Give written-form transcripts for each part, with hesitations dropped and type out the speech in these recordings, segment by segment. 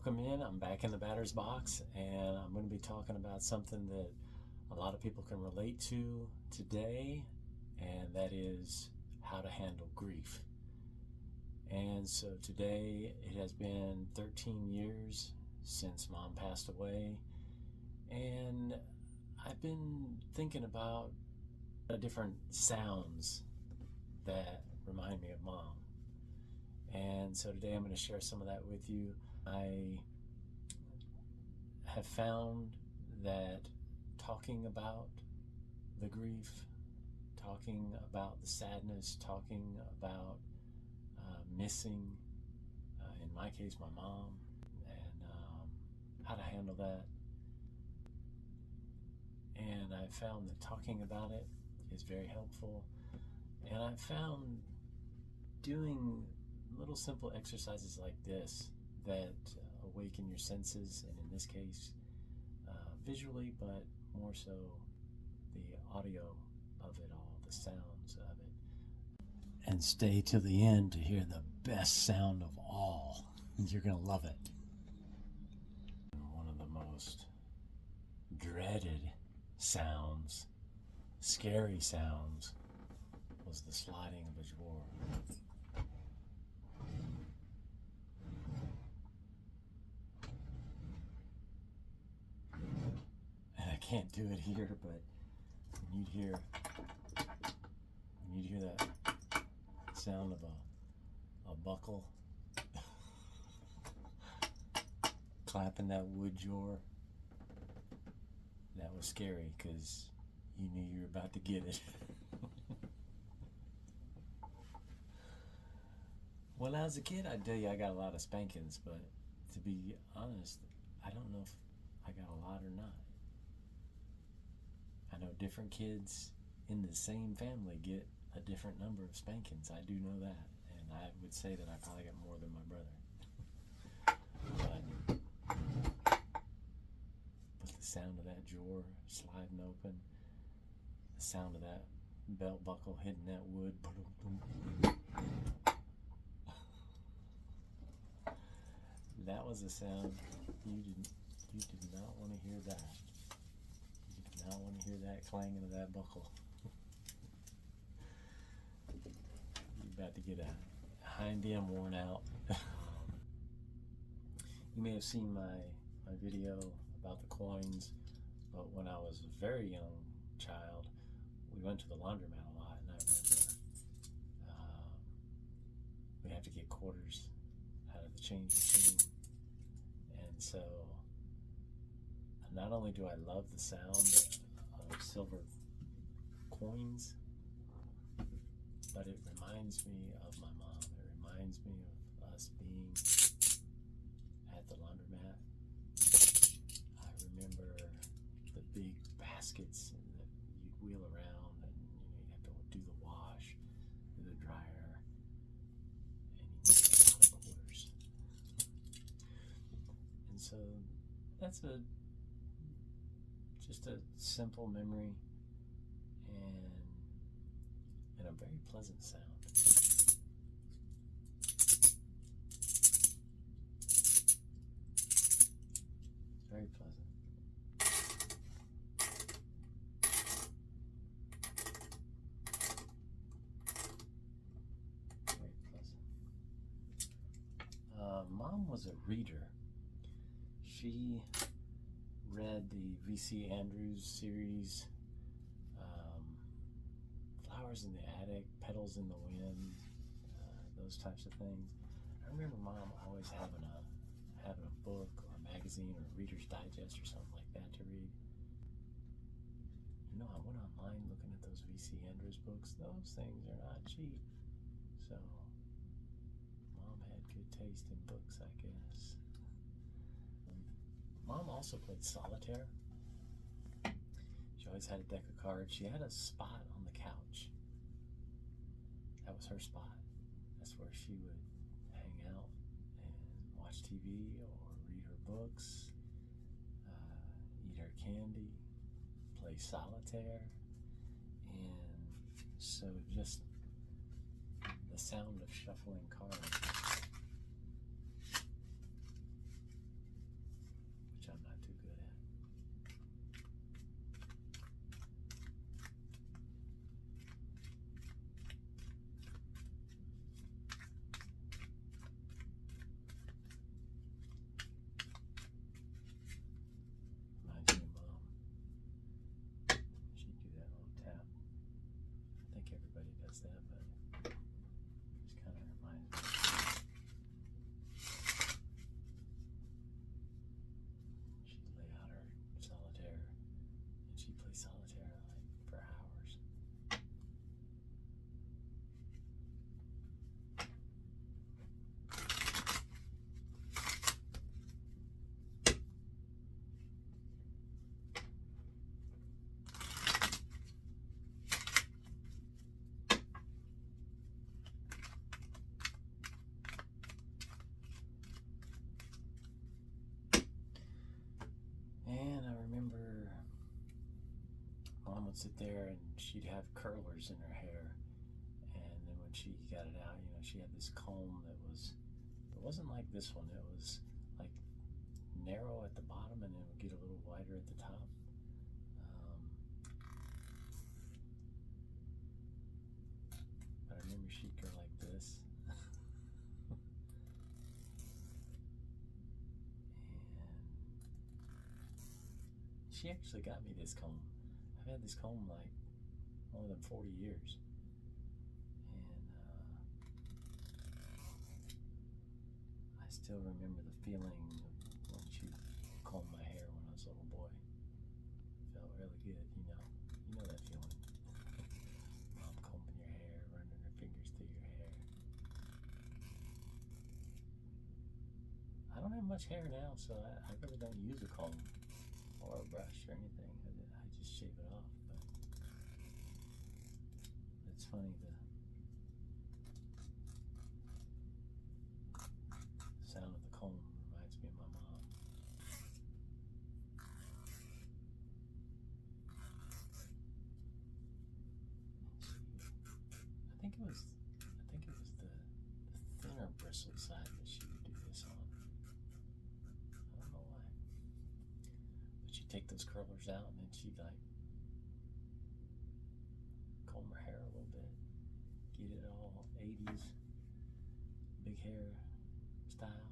Welcome in. I'm back in the batter's box, and I'm going to be talking about something that a lot of people can relate to today, and that is how to handle grief. And so today it has been 13 years since Mom passed away, and I've been thinking about different sounds that remind me of Mom. And so today I'm going to share some of that with you. I have found that talking about the grief, talking about the sadness, talking about missing, in my case, my mom, and how to handle that. And I found that talking about it is very helpful. And I found doing little simple exercises like this that awaken your senses, and in this case visually, but more so the audio of it all, the sounds of it. And stay till the end to hear the best sound of all. You're gonna love it. One of the most dreaded sounds, scary sounds, was the sliding of a drawer. Can't do it here, but when you'd hear that sound of a buckle clapping that wood drawer, that was scary because you knew you were about to get it. When I was a kid, I'd tell you I got a lot of spankings, but to be honest, I don't know if I got a lot or not. I know different kids in the same family get a different number of spankings. I do know that, and I would say that I probably got more than my brother. But the sound of that drawer sliding open, the sound of that belt buckle hitting that wood, that was a sound you did not want to hear that. I don't want to hear that clanging of that buckle. You're about to get a hind end worn out. You may have seen my video about the coins, but when I was a very young child, we went to the laundromat a lot, and I remember we'd have to get quarters out of the change machine. And so not only do I love the sound of silver coins, but it reminds me of my mom. It reminds me of us being at the laundromat. I remember the big baskets that you'd wheel around, and you'd have to do the wash, do the dryer, and you make a lot of quarters. And so that's just a simple memory and a very pleasant sound. Very pleasant. Very pleasant. Mom was a reader. She read the V.C. Andrews series, Flowers in the Attic, Petals in the Wind, those types of things. I remember Mom always having a book or a magazine or a Reader's Digest or something like that to read. You know, I went online looking at those V.C. Andrews books. Those things are not cheap. So Mom had good taste in books, I guess. Mom also played Solitaire. She always had a deck of cards. She had a spot on the couch. That was her spot. That's where she would hang out and watch TV or read her books, eat her candy, play Solitaire. And so just the sound of shuffling cards realize that, but just kind of reminds me. She'd lay out her solitaire, and she'd play solitaire like for hours. And I remember Mom would sit there and she'd have curlers in her hair, and then when she got it out, she had this comb that it wasn't like this one. It was like narrow at the bottom and then it would get a little wider at the top. But I remember she'd go like this. She actually got me this comb. I've had this comb like more than 40 years. And I still remember the feeling of when she combed my hair when I was a little boy. It felt really good, You know that feeling. Mom combing your hair, running her fingers through your hair. I don't have much hair now, so I really don't use a comb or a brush or anything. I just shave it off. But it's funny, the sound of the comb reminds me of my mom. I think it was the thinner bristle side that she would do this on. I don't know why. She'd take those curlers out and then she'd like comb her hair a little bit, get it all 80s big hair style.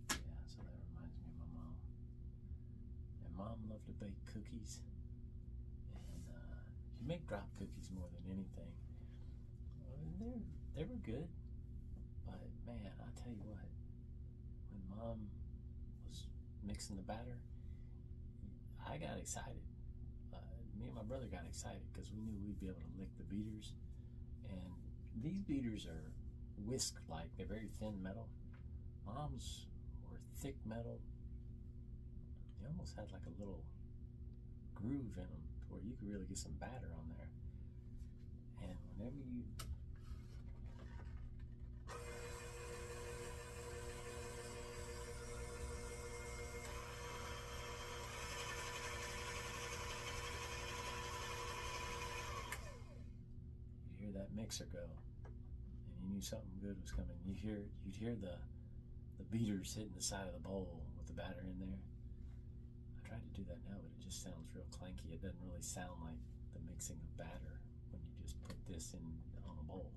Yeah, so that reminds me of my mom. And Mom loved to bake cookies, and she'd make drop cookies more than anything. And they were good, but man, I tell you what, when Mom was mixing the batter, I got excited. Me and my brother got excited because we knew we'd be able to lick the beaters. And these beaters are whisk-like. They're very thin metal. Mom's were thick metal. They almost had like a little groove in them where you could really get some batter on there. And whenever you that mixer go, and you knew something good was coming. You'd hear the beaters hitting the side of the bowl with the batter in there. I tried to do that now, but it just sounds real clanky. It doesn't really sound like the mixing of batter when you just put this in on a bowl.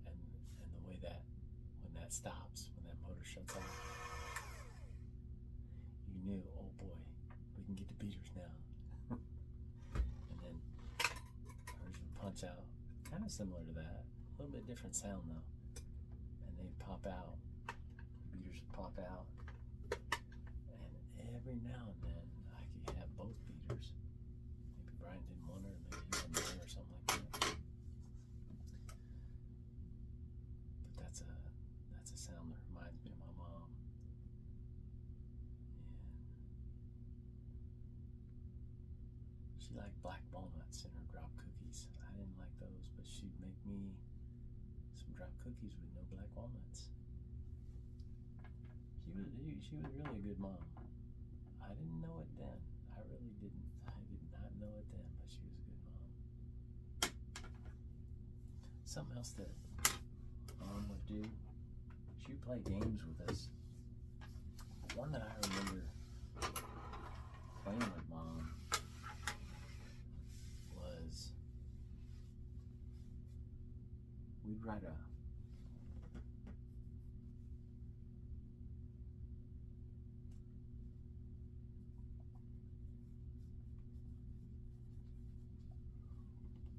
And the way that when that stops, when that motor shuts off, you knew, oh boy, we can get the beaters now. And then hers would punch out, kind of similar to that, a little bit different sound though. And they'd pop out, the beaters would pop out, and every now and then I could have both beaters. Maybe Brian didn't want her, maybe he wasn't there or something like that. That's a sound that reminds me of my mom. And she liked black walnuts in her drop cookies. I didn't like those, but she'd make me some drop cookies with no black walnuts. She was really a good mom. I didn't know it then. I really didn't. I did not know it then, but she was a good mom. Something else that Mom would do, she would play games with us. One that I remember playing with Mom was we'd write a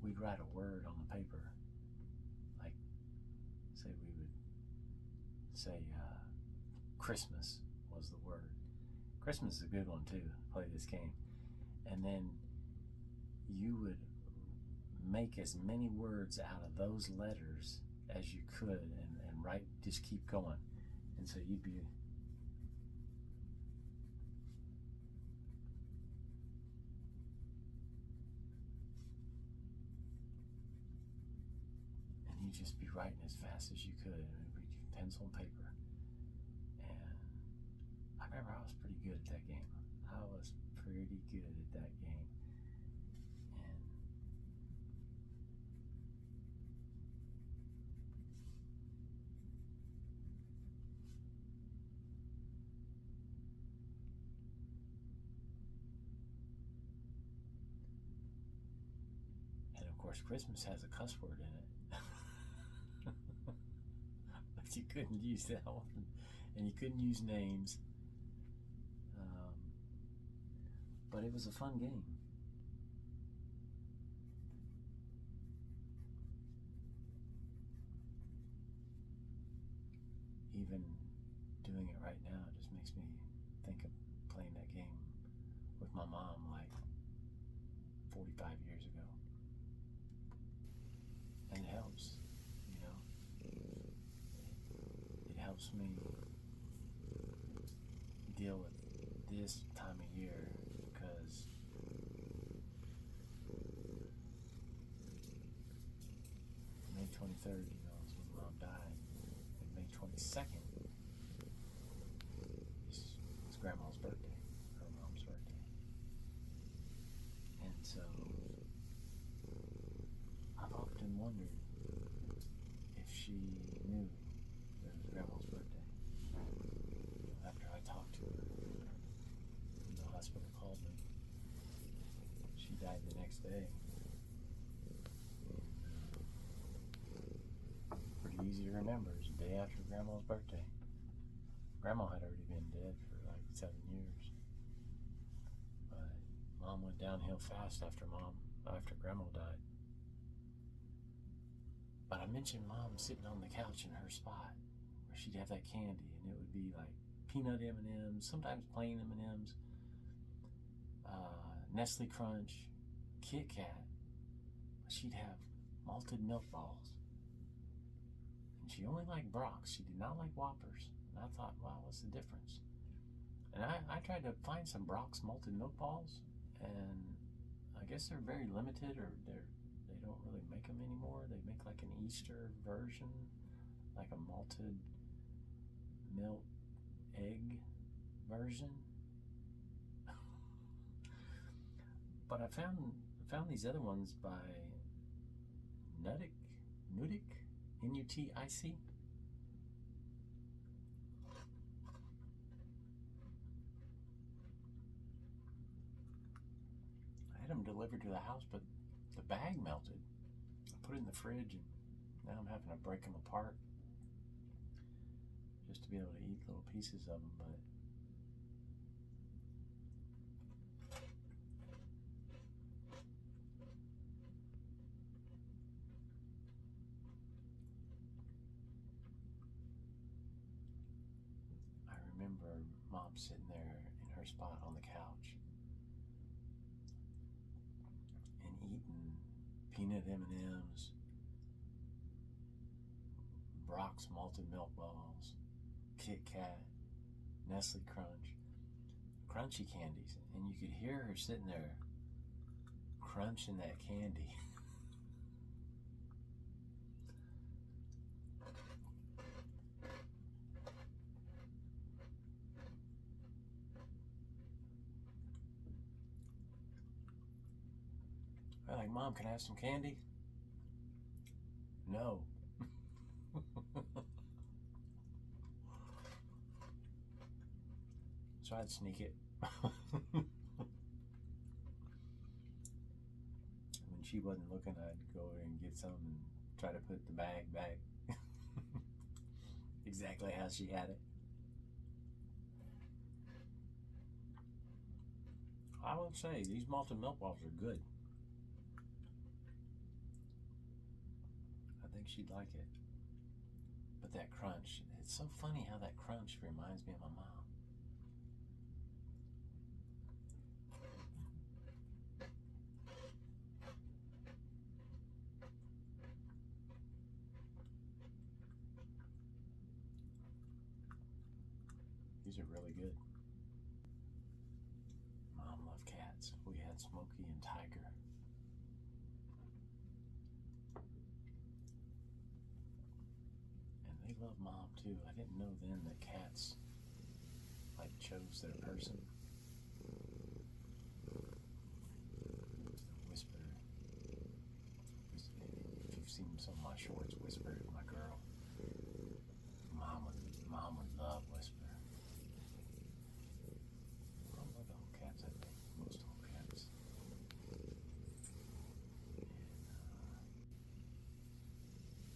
we'd write a word on the paper. Like, say we would say Christmas was the word. Christmas is a good one too, play this game. And then you would make as many words out of those letters as you could and write, just keep going. And so you'd be, and you'd just be writing as fast as you could, and it'd be pencil and paper. And I remember I was pretty good at that game. I was pretty good at that game. And of course, Christmas has a cuss word in it. But you couldn't use that one. And you couldn't use names. But it was a fun game. Even doing it right now just makes me think of playing that game with my mom like 45 years ago. And it helps, you know. It helps me deal with this time of year because May 23rd, you know, is when Mom died. And May 22nd is Grandma's birthday, her mom's birthday. And so I've often wondered if she knew that it was Grandma's birthday. After I talked to her, the hospital called me. She died the next day. Pretty easy to remember. It was the day after Grandma's birthday. Grandma had already been dead for like 7 years. But Mom went downhill fast after Grandma died. But I mentioned Mom sitting on the couch in her spot where she'd have that candy, and it would be like peanut M&Ms, sometimes plain M&Ms, Nestle Crunch, Kit Kat. She'd have malted milk balls. And she only liked Brachs. She did not like Whoppers. And I thought, wow, what's the difference? And I tried to find some Brach's malted milk balls, and I guess they're very limited, or they don't really make them anymore. They make like an Easter version, like a malted milk egg version. But I found these other ones by Nutic, Nutic. I had them delivered to the house, but the bag melted. I put it in the fridge, and now I'm having to break them apart just to be able to eat little pieces of them. But I remember Mom sitting there in her spot on the couch and eating peanut M&Ms, Brach's malted milk balls, Kit Kat, Nestle Crunch, crunchy candies, and you could hear her sitting there crunching that candy. I'm like, Mom, can I have some candy? No. So I'd sneak it. When she wasn't looking, I'd go over and get some and try to put the bag back exactly how she had it. I will say, these malted milk balls are good. she'd like it. But that crunch, it's so funny how that crunch reminds me of my mom. These are really good. Mom loved cats. We had Smokey and Tiger. And they love Mom too. I didn't know then that cats like chose their person. Whisper. If you've seen some of my shorts, Whisper, my girl. Mom would love Whisper. Cats, I think. Most home cats.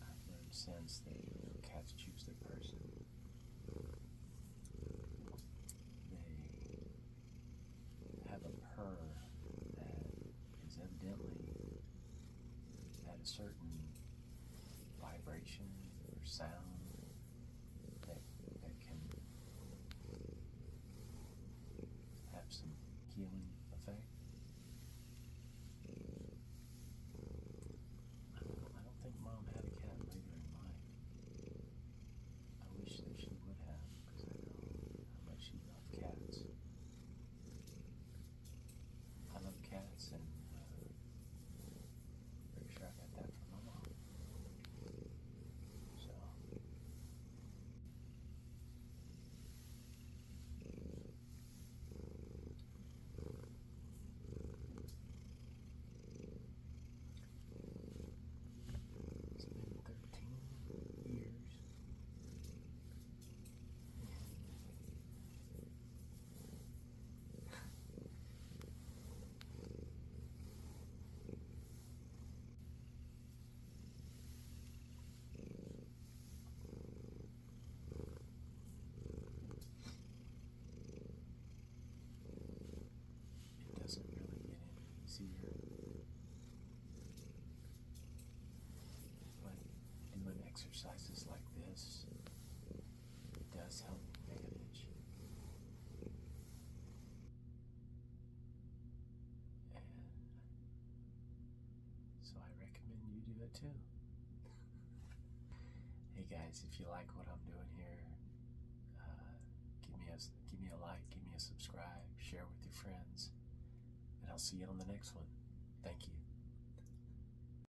And I've learned since that cats choose their person. They have a purr that is evidently at a certain vibration or sound that can have some healing effect. I don't think Mom had a cat later in life. I wish that she would have, because I know how much she loved cats. I love cats, and pretty sure I got that from my mom. So. It's been 13 years. It doesn't really get any easier. But doing exercises like this, it does help manage. And so I recommend you do it too. Hey guys, if you like what I'm doing here, give me a like, give me a subscribe, share with your friends, and I'll see you on the next one. Thank you.